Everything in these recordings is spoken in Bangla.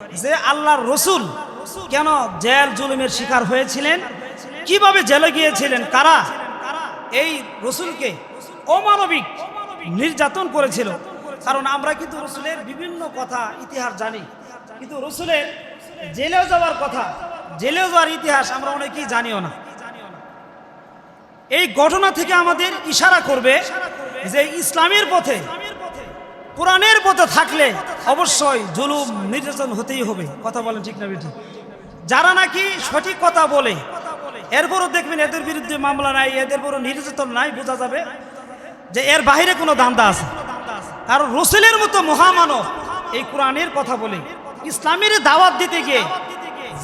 যে আল্লাহর রসুল কেন জেল জুলুমের শিকার হয়েছিলেন, কিভাবে জেলে গিয়েছিলেন, কারা এই রসুলকে অমানবিক নির্যাতন করেছিল। কারণ আমরা কিন্তু রসুলের বিভিন্ন কথা ইতিহাস জানি, কিন্তু রসুলের জেলেও যাওয়ার কথা, জেলেও যাওয়ার ইতিহাস আমরা অনেকেই জানিও না। এই ঘটনা থেকে আমাদের ইশারা করবে যে ইসলামের পথে, কোরআনের পথে থাকলে অবশ্যই জুলুম নির্যাতন হতেই হবে। কথা বলেন ঠিক না বেঠিক? যারা নাকি সঠিক কথা বলে এরপরও দেখবেন এদের বিরুদ্ধে মামলা নাই, এদের বড় নির্যাতন নাই, বোঝা যাবে যে এর বাহিরে কোনো ধান্দা আছে। কারণ রসুলের মতো মহামানব এই কোরআনের কথা বলে ইসলামের দাওয়াত দিতে গিয়ে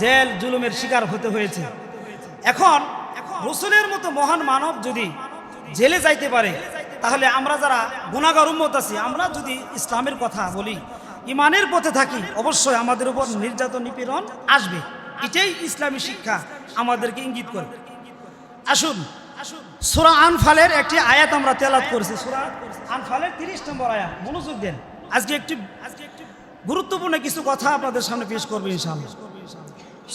জেল জুলুমের শিকার হতে হয়েছে। এখন রসুলের মতো মহান মানব যদি জেলে যাইতে পারে, তাহলে আমরা যারা গুনাহগার উম্মত আছি, আমরা যদি ইসলামের কথা বলি, ইমানের পথে থাকি, অবশ্যই আমাদের উপর নির্যাতন নিপীড়ন আসবে। এটাই ইসলামী শিক্ষা আমাদেরকে ইঙ্গিত করে। আসুন সূরা আনফালের একটি আয়াত আমরা তেলাওয়াত করেছি, সূরা আনফালের 30 নম্বর আয়াত। মনোযোগ দেন, আজকে একটি গুরুত্বপূর্ণ কিছু কথা আপনাদের সামনে পেশ করব ইনশাআল্লাহ।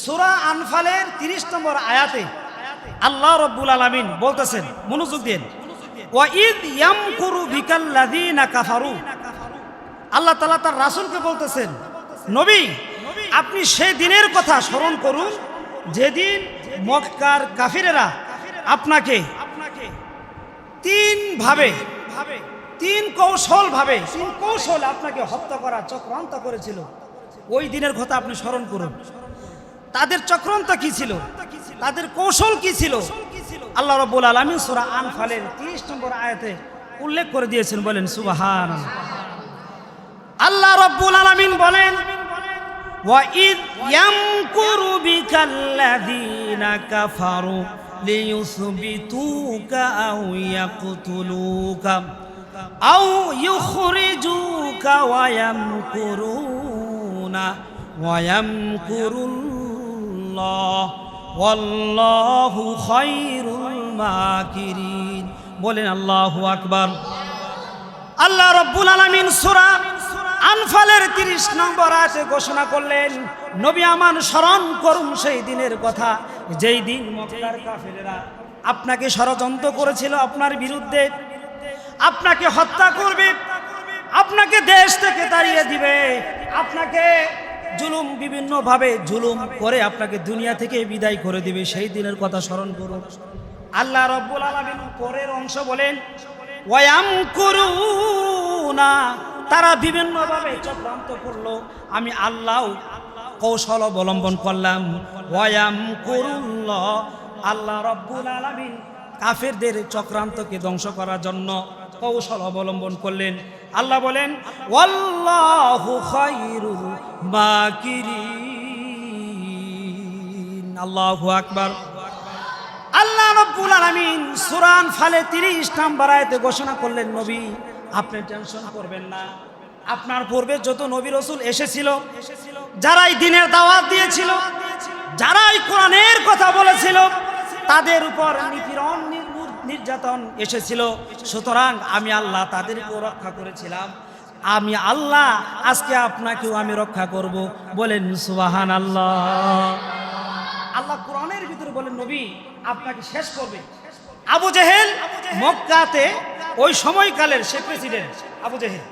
সূরা আনফালের 30 নম্বর আয়াতে আল্লাহ রাব্বুল আলামিন বলতেছেন, মনোযোগ দেন, ওয়া ইদ ইয়ামকুরু বিকাল্লাযীনা কাফারু। আল্লাহ তাআলা তার রাসূলকে বলতেছেন, নবী আপনি সেই দিনের কথা স্মরণ করুন যেদিন মক্কার কাফিরেরা আপনাকে তিন কৌশল আপনাকে হত্যা করা চক্রান্ত করেছিল। ওই দিনের কথা আপনি স্মরণ করুন। তাদের চক্রান্ত কি ছিল, তাদের কৌশল কি ছিল, আল্লাহ রাব্বুল আলামিন সূরা আনফালের 30 নম্বর আয়াতে উল্লেখ করে দিয়েছেন। বলেন সুবহানাল্লাহ। আল্লাহ রাব্বুল আলামিন বলেন, ওয়া ইদ ইয়ামকুরু বিকাল্লাযীনা কাফারু লিয়ুসবিতুকা আও ইয়াকতুলুকা আও ইউখরিজুকা ওয়া ইয়ামকুরুনা ওয়া ইয়ামকুরুল্লাহ ওয়াল্লাহু খায়রুল মাকিরিন। বলেন আল্লাহু আকবার। আল্লাহ রাব্বুল আলামিন সূরা আনফালের 30 নম্বর আয়াতে ঘোষণা করলেন, নবী আমান স্মরণ করুন সেই দিনের কথা যেই দিন মক্কার কাফিরেরা আপনাকে ষড়যন্ত্র করেছিল, আপনার বিরুদ্ধে আপনাকে হত্যা করবে, আপনাকে দেশ থেকে তাড়িয়ে দিবে, আপনাকে জুলুম বিভিন্নভাবে জুলুম করে আপনাকে দুনিয়া থেকে বিদায় করে দিবে। সেই দিনের কথা স্মরণ করুন। আল্লাহ রাব্বুল আলামিন পরের অংশ বলেন, ওয়ায়ামকুরুনা, তারা বিভিন্নভাবে চক্রান্ত করলো, আমি আল্লাহ কৌশল অবলম্বন করলাম। ওয়ায়ামকুরুল্লাহ, আল্লাহ রাব্বুল আলামিন কাফেরদের চক্রান্তকে ধ্বংস করার জন্য কৌশল অবলম্বন করলেন। আল্লাহ বলেন, ওয়াল্লাহু খায়রুল মাকিরিন। আল্লাহু আকবার। আল্লাহ রাব্বুল আলামিন সূরা আনফালে 30 নম্বর আয়াতে ঘোষণা করলেন, নবী আপনি টেনশন করবেন না। আপনার পূর্বে যত নবী রাসূল এসেছিল, যারাই দ্বীনের দাওয়াত দিয়েছিল, যারাই কোরআনের কথা বলেছিল, তাদের উপর নিপীড়ন নির্যাতন এসেছিল। সুতরাং আমি আল্লাহ তাদেরকে রক্ষা করেছিলাম। আমি আল্লাহ আজকে আপনাকেও আমি রক্ষা করব। বলেন সুবহানাল্লাহ। আল্লাহ কোরআনের ভিতরে বলেন, নবী আপনাকে শেষ করবে। আবু জেহেল মক্কাতে, ওই সময়কালের সে প্রেসিডেন্ট আবু জেহেল,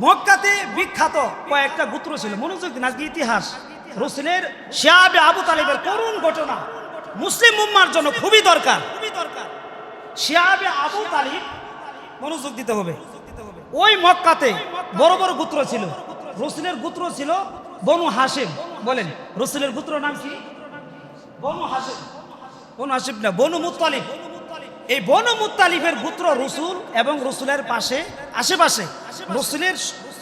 মক্কাতে বিখ্যাত কয়েকটা গোত্র ছিল। মনোযোগ দিন, আজকে ইতিহাস রসুলের শিয়াবে আবু তালিবের করুণ ঘটনা মুসলিম উম্মার জন্য খুবই দরকার। শিয়াবে আবু তালিব, মনোযোগ দিতে হবে। ওই মক্কাতে বড় বড় গোত্র ছিল। রসুলের গোত্র ছিল বনু হাশিম। বলেন রসুলের গোত্র নাম কি? বনু হাশিম। বনু হাশিম না, বনু মুত্তালিব। এই বনু মুত্তালিবের গোত্র রসুল এবং রসুলের পাশে আশেপাশে রসুলের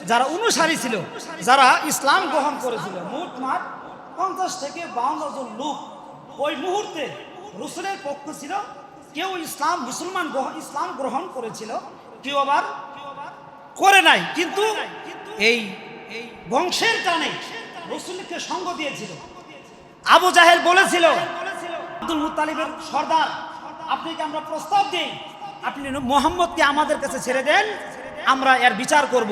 যারা অনুসারী ছিল, যারা ইসলাম গ্রহণ করেছিল, মোটমাট 50 থেকে 52 জন লোক ওই মুহূর্তে রসুলের পক্ষ ছিল। কেউ ইসলাম গ্রহণ করেছিল, কেউ আবার করে নাই, কিন্তু এই বংশের টানে রসুলকে সঙ্গ দিয়েছিল। আবু জাহেল বলেছিল, আব্দুল মুত্তালিবের সর্দার, আপনাকে আমরা প্রস্তাব দিই, আপনি মুহাম্মদকে আমাদের কাছে ছেড়ে দেন, আমরা এর বিচার করব।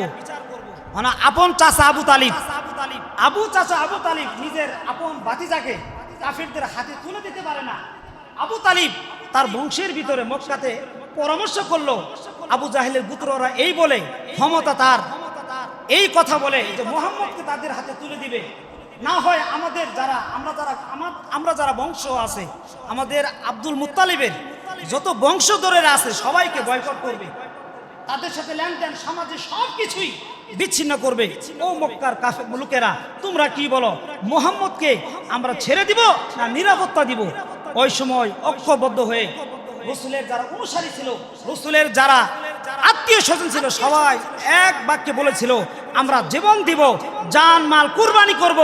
মানে আপন চাচা আবু তালিব আবু চাচা আবু তালিব নিজের আপন ভাতিজাকে কাফিরদের হাতে তুলে দিতে পারে না। আবু তালিব তার বংশের ভিতরে মক্কাতে পরামর্শ করলো, আবু জাহেলের পুত্ররা এই বলে ক্ষমতা তার, এই কথা বলে যে মুহাম্মদকে তাদের হাতে তুলে দিবে, না হয় আমাদের যারা আমরা যারা বংশ আছে, আমাদের আব্দুল মুত্তালিবের যত বংশধরেরা আছে সবাইকে বয়কট করবে, তাদের সাথে লেনদেন সমাজে সবকিছুই বিচ্ছিন্ন করবে। ও মক্কার কাফের লোকেরা, তোমরা কি বলো, মুহাম্মদকে আমরা ছেড়ে দিব না নিরাপত্তা দিব? ওই সময় ঐক্যবদ্ধ হয়ে রাসূলের যারা অনুসারী ছিল, রাসূলের যারা আত্মীয় স্বজন ছিল, সবাই এক বাক্যে বলেছিল আমরা জীবন দিব, জান মাল কুরবানি করব,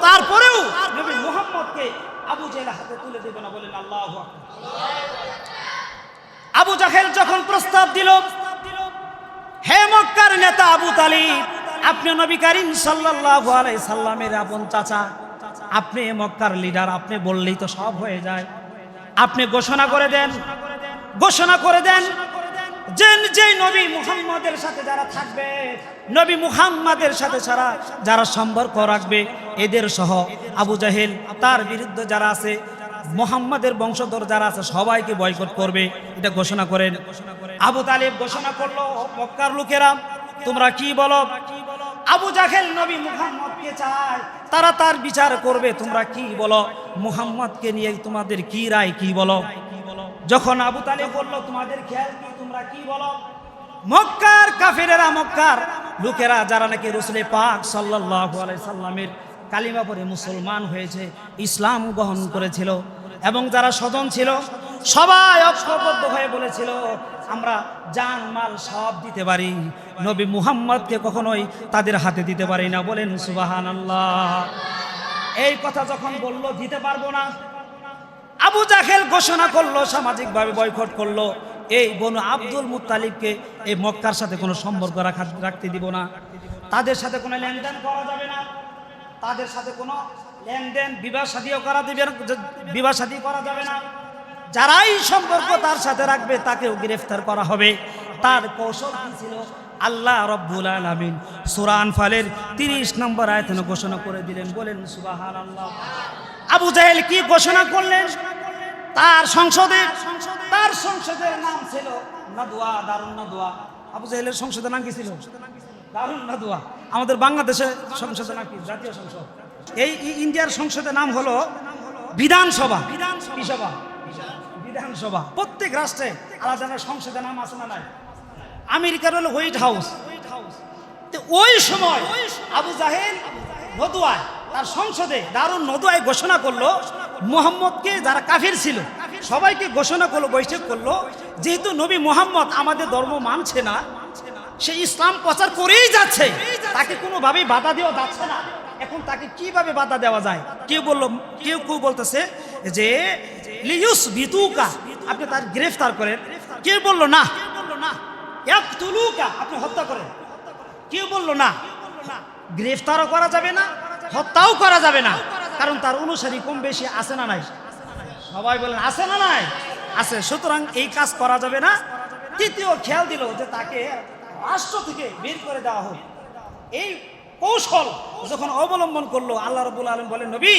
তারপরেও নবী মুহাম্মদকে আবু জেহেল হাতে তুলে দেব না। বলেন আল্লাহু আকবার। আবু জাহেল যখন প্রস্তাব দিল, হে মক্কার নেতা আবু তালিব, আপনি নবী করিম সাল্লাল্লাহু আলাইহি সাল্লামের আপন চাচা, আপনি মক্কার লিডার, আপনি বললেই তো সব হয়ে যায়, আপনি ঘোষণা করে দেন যে নবী মুহাম্মাদের সাথে যারা থাকবে, নবী মুহাম্মাদের সাথে যারা সম্পর্ক রাখবে, এদের সহ আবু জাহেল তার বিরুদ্ধে যারা আছে, মুহাম্মাদের বংশধর যারা আছে সবাইকে বয়কট করবে, এটা ঘোষণা করেন। আবু তালিব ঘোষণা করলো, মক্কার লোকেরা তোমরা কি বলো? আবু জাহেল নবী মুহাম্মদকে চায়, তারা তার বিচার করবে, তোমরা কি বলো? মুহাম্মদকে নিয়ে তোমাদের কি রায়, কি বলো? যখন আবু তালিব বলল তোমাদের খেয়াল কি, তোমরা কি বলো? মক্কার কাফিরেরা, মক্কার লোকেরা যারা নাকি রাসূল পাক সাল্লাল্লাহু আলাইহি সাল্লামের কালিমা পড়ে মুসলমান হয়েছে, ইসলাম গ্রহণ করেছিল, এবং যারা স্বজন ছিল সবাই ঐক্যবদ্ধ হয়ে বলেছিল আমরা জান মাল সব দিতে পারি, নবী মুহাম্মদকে কখনোই তাদের হাতে দিতে পারি না। বলেন সুবহানাল্লাহ। এই কথা যখন বলল দিতে পারবো না, আবু জাহেল ঘোষণা করলো, সামাজিকভাবে বয়কট করলো, এই বনু আব্দুল মুত্তালিবকে এই মক্কার সাথে কোনো সম্পর্ক রাখতে দিব না, তাদের সাথে কোনো লেনদেন করা যাবে না, তাদের সাথে কোনো লেনদেন বিবাহ শাদী করা যাবে না, যারাই সম্পর্ক তার সাথে রাখবে তাকেও গ্রেফতার করা হবে। তার কৌশল কি ছিল? আল্লাহ রাব্বুল আলামিন সূরা আনফালের 30 নম্বর আয়াতে ঘোষণা করে দিলেন। বলেন সুবহানাল্লাহ। আবু জাহেল কি ঘোষণা করলেন? তার সংসদের নাম ছিল নাদওয়া, দারুন নাদওয়া। আবু জাহেলের সংসদের নাম কি ছিল? দারুন নাদওয়া। আমাদের বাংলাদেশের সংসদের নাম কি? জাতীয় সংসদ। এই ইন্ডিয়ার সংসদের নাম হলো বিধানসভা। কি সভা? বিধানসভা। প্রত্যেক রাষ্ট্রে আলাদা সংসদের নাম আছে না নাই? আমেরিকার হলো হোয়াইট হাউস। ওই সময় আবু জাহেল নদওয়ায়, তার সংসদে দারুন নদওয়ায় ঘোষণা করলো, মুহাম্মদকে যারা কাফির ছিল সবাইকে ঘোষণা করলো, বৈঠক করলো, যেহেতু নবী মুহাম্মদ আমাদের ধর্ম মানছে না, সে ইসলাম প্রচার করেই যাচ্ছে, তাকে কোনোভাবেই বাধা দেওয়া যাচ্ছে না, এখন তাকে কিভাবে বাধা দেওয়া যায়? কেউ বলতেছে যে লিউস বিতুকা, আপনি তার গ্রেফতার করেন। কেউ বললো না ইয়াকতুলুকা, আপনি হত্যা করেন। কেউ বললো না গ্রেফতারও করা যাবে না, হত্যাও করা যাবে না, কারণ তার অনুসারী কম বেশি আছে না নাই? সবাই বলেন আছে না নাই? আছে। সুতরাং এই কাজ করা যাবে না। তৃতীয় খেয়াল দিল যে তাকে রাষ্ট্র থেকে বের করে দেওয়া হোক। এই কৌশল যখন অবলম্বন করলো, আল্লাহ রাব্বুল আলামিন বলেন নবী,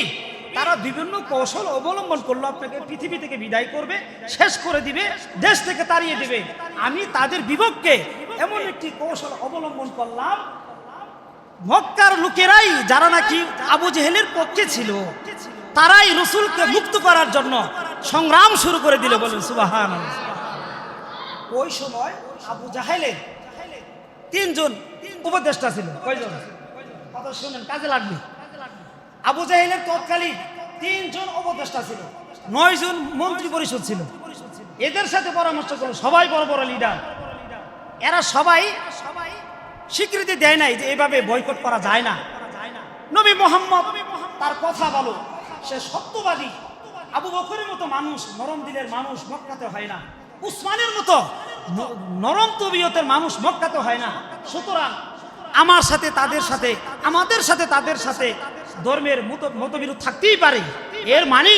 তারা বিভিন্ন কৌশল অবলম্বন করলো, আপনাকে পৃথিবী থেকে বিদায় করবে, শেষ করে দিবে, দেশ থেকে তাড়িয়ে দিবে। আমি তাদের বিপক্ষে এমন একটি কৌশল অবলম্বন করলাম, মক্কার লোকেরাই যারা নাকি আবু জেহেলের পক্ষে ছিল, তারাই রাসূলকে মুক্ত করার জন্য সংগ্রাম শুরু করে দিল। বলেন সুবহানাল্লাহ। ওই সময় আবু জাহেলের 3 জন উপদেষ্টা ছিল। কয়জন? কথা শুনেন, কাজে লাগবে। আবু জাহেলের তৎকালীন 3 জন উপদেষ্টা ছিল, 9 জন মন্ত্রী পরিষদ ছিল। এদের সাথে পরামর্শ করলো, সবাই বড় বড় লিডার, এরা সবাই স্বীকৃতি দেয় নাই যে এভাবে বয়কট করা যায় না। নবী মুহাম্মদ তার কথা বলো, সে সত্যবাদী। আবু বকরের মতো মানুষ, নরম দিলের মানুষ মক্কাতে হয় না, উসমানের মতো নরম তবিয়তের মানুষ মক্কাতে হয় না। সুতরাং আমার সাথে তাদের সাথে, আমাদের সাথে তাদের সাথে ধর্মের মতবিরোধ থাকতেই পারে, এর মানে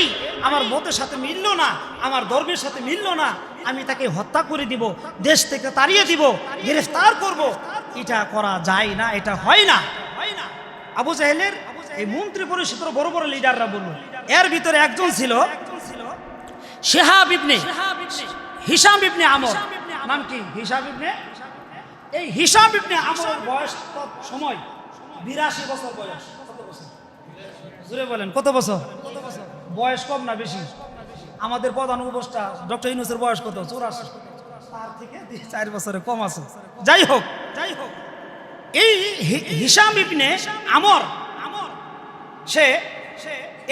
আমার মতের সাথে মিলল না, আমার ধর্মের সাথে মিলল না, আমি তাকে হত্যা করে দিব, দেশ থেকে তাড়িয়ে দিব, গ্রেফতার করব। এটা করা যায় না, এটা হয় না। আবু জাহেলের এই মন্ত্রী পরিষদের বড় বড় লিডাররা বলল, এর ভিতরে একজন ছিল শিহাব ইবনে হিশাম ইবনে আমর। নাম কি? Hisham ibn. এই হিশাম ইবনে আমরের বয়স সময় 82 বছর বয়স। কত বছর? জোরে বলেন, কত বছর? বয়স কম না বেশি? আমাদের প্রধান উপদেষ্টা ডক্টর ইউনূসের বয়স কত? 84। তার থেকে 4 বছরের কম আছে। যাই হোক, এই হিশাম ইবনে আমর সে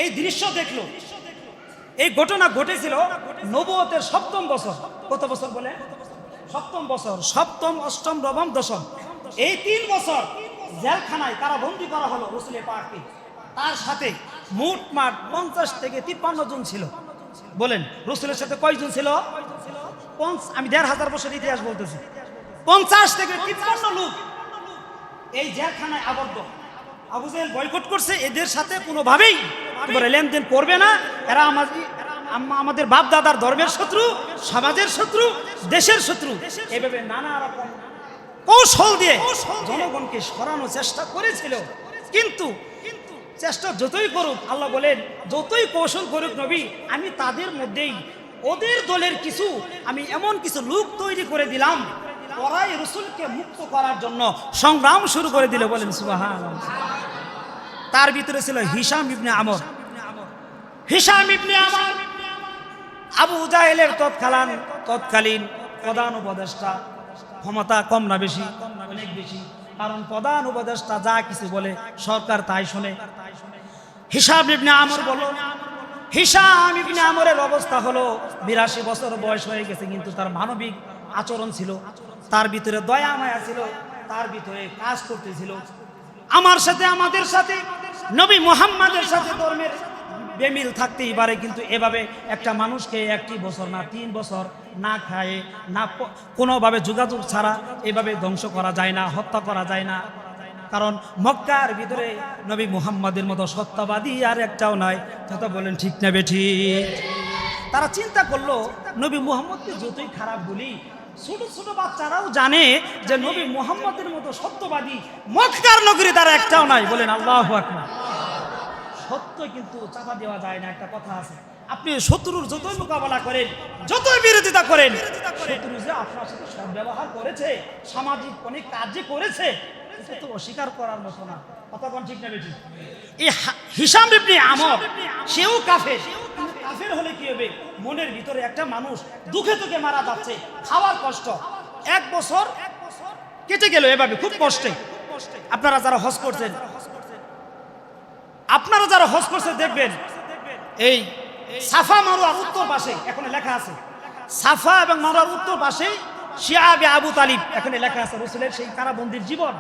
এই দৃশ্য দেখলো। এই ঘটনা ঘটেছিল নবুয়তের 7ম বছর। কত বছর বলে? 7ম বছর। 7ম, 8ম, 9ম, 10ম, এই 3 বছর জেলখানায় কারাবন্দী করা হলো রাসূলের পাককে। তার সাথে মোটমাট 50 থেকে 53 জন ছিল। বলেন রাসূলের সাথে কয়জন ছিল? আমি 1500 বছর ইতিহাস বলতেছি। 50 থেকে 53 লোক এই জেলখানায় আবদ্ধ। আবু জাহেল বয়কট করছে, এদের সাথে কোনোভাবেই লেনদেন করবে না। এরা আমাদের বাপ দাদার ধর্মের শত্রু, সমাজের শত্রু, দেশের শত্রু। এভাবে নানা রকম কৌশল দিয়ে জনগণকে সরানোর চেষ্টা করেছিল। কিন্তু চেষ্টা যতই করুক, আল্লাহ বলেন যতই কৌশল করুক নবী, আমি তাদের মধ্যেই ওদের দলের কিছু আমি এমন কিছু লোক তৈরি করে দিলাম, ওরাই রাসূলকে মুক্ত করার জন্য সংগ্রাম শুরু করে দিল। বলেন সুবহানাল্লাহ। তার ভিতরে ছিল হিশাম ইবনে আমর। হিশাম ইবনে আমর আবু জাহেলের তৎকালীন প্রধান উপদেষ্টা। ক্ষমতা কম না বেশি? অনেক বেশি। কারণ প্রধান উপদেষ্টা যা কিছু বলে সরকার তাই শুনে। হিশাম ইবনে আমর বলো, হিশাম ইবনে আমরের অবস্থা হলো 82 বছর বয়স হয়ে গেছে, কিন্তু তার মানবিক আচরণ ছিল, তার ভিতরে দয়া মায়া ছিল, তার ভিতরে কাজ করতেছিল। আমার সাথে, আমাদের সাথে, নবী মুহাম্মাদের সাথে ধর্মের বেমিল থাকতেই পারে, কিন্তু এভাবে একটা মানুষকে 1 বছর না 3 বছর না খায় না কোনোভাবে যোগাযোগ ছাড়া এভাবে ধ্বংস করা যায় না, হত্যা করা যায় না। কারণ মক্কার ভিতরে নবী মুহাম্মাদের মতো সত্যবাদী আর একটাও নাই। কথা বলেন ঠিক না বেঠিক? তারা চিন্তা করলো নবী মুহাম্মদকে যতই খারাপ বলি, ছোট ছোট বাচ্চারাও জানে যে নবী মুহাম্মদের মতো সত্যবাদী মক্কার নগরী তারা একটাও নাই। বলেন আল্লাহু আকবার। সত্য কিন্তু চাপা দেওয়া যায় না। একটা কথা আছে, আপনি শত্রুর যতই মোকাবেলা করেন, যতই বিরোধিতা করেন, শত্রু যে আপনার সাথে সদ্ব্যবহার করেছে, সামাজিক অনেক কাজ করেছে, এটা তো অস্বীকার করার মতো না। কথা কোন ঠিক না বেঠিক? এই হিশাম ইবনে আমর সেও কাফের। কাফের হলে কি হবে? মনের ভিতরে একটা মানুষ দুঃখে দুঃখে মারা যাচ্ছে, খাওয়ার কষ্ট, 1 বছর কেটে গেল এভাবে খুব কষ্টে। আপনারা যারা হজ করছেন, দেখবেন এই সাফা মারওয়ার উত্তর পাশে এখানে লেখা আছে, সাফা এবং মারওয়ার উত্তর পাশে শিয়াবে আবু তালিব এখানে লেখা আছে রাসূলের সেই কারাবন্দির জীবন।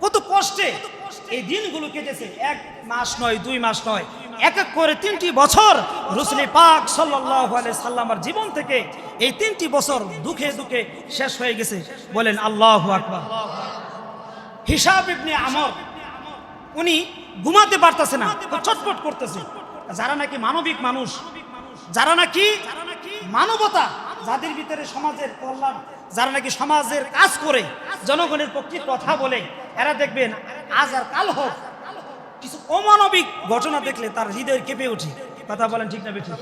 কত কষ্টে এই দিনগুলো কেটেছে। 1 মাস নয়, 2 মাস নয়, এক এক করে 3টি বছর রাসূল পাক সাল্লাল্লাহু আলাইহি সাল্লামের জীবন থেকে এই 3টি বছর দুঃখে দুঃখে শেষ হয়ে গেছে। বলেন আল্লাহু আকবার। হিশাম ইবনে আমর উনি ঘুমাতে পারতেছে না, ছটফট করতেছে। যারা নাকি মানবিক মানুষ, যারা নাকি মানবতা, যাদের ভিতরে সমাজের কল্যাণ, যারা নাকি সমাজের কাজ করে, জনগণের পক্ষে কথা বলে, এরা দেখবেন আজ আর কাল হোক কিছু অমানবিক ঘটনা দেখলে তার হৃদয় কেঁপে ওঠে। কথা বলেন ঠিক না বেঠিক?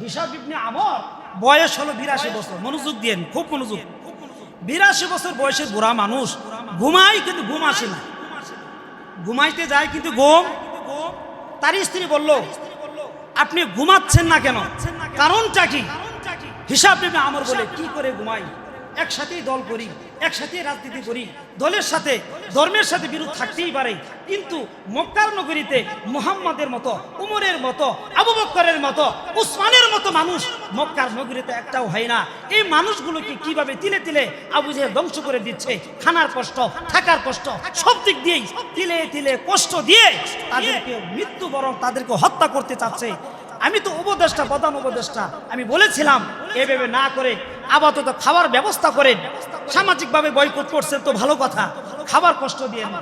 হিশাম ইবনে আমর বয়স হলো 82 বছর। মনোযোগ দিয়েন, খুব মনোযোগ। 82 বছর বয়সের বুড়া মানুষ ঘুমায়, কিন্তু ঘুম আসে না। ঘুমাইতে যায় কিন্তু ঘুম। তার স্ত্রী বলল, আপনি ঘুমাচ্ছেন না কেন? কারণটা কি? হিশাম ইবনে আমর বলে, কি করে ঘুমাই? একসাথেই দল করি, একসাথেই রাজনীতি করি, দলের সাথে ধর্মের সাথে বিরোধ থাকতেই পারে, কিন্তু মক্কার নগরীতে মুহাম্মাদের মতো, উমরের মতো, আবু বকরের মতো, উসমানের মতো মানুষ মক্কার নগরীতে একটাও হয় না। এই মানুষগুলোকে কিভাবে তিলে তিলে আবু জাহেল ধ্বংস করে দিচ্ছে। খানার কষ্ট, থাকার কষ্ট, সব দিক দিয়েই তিলে তিলে কষ্ট দিয়ে তাদেরকে মৃত্যু বরং তাদেরকে হত্যা করতে চাচ্ছে। আমি তো উপদেষ্টা, প্রধান উপদেষ্টা, আমি বলেছিলাম এভাবে না করে আপাতত খাওয়ার ব্যবস্থা করেন। সামাজিকভাবে বয়কট করছেন তো ভালো কথা, খাবার কষ্ট দিয়ে না।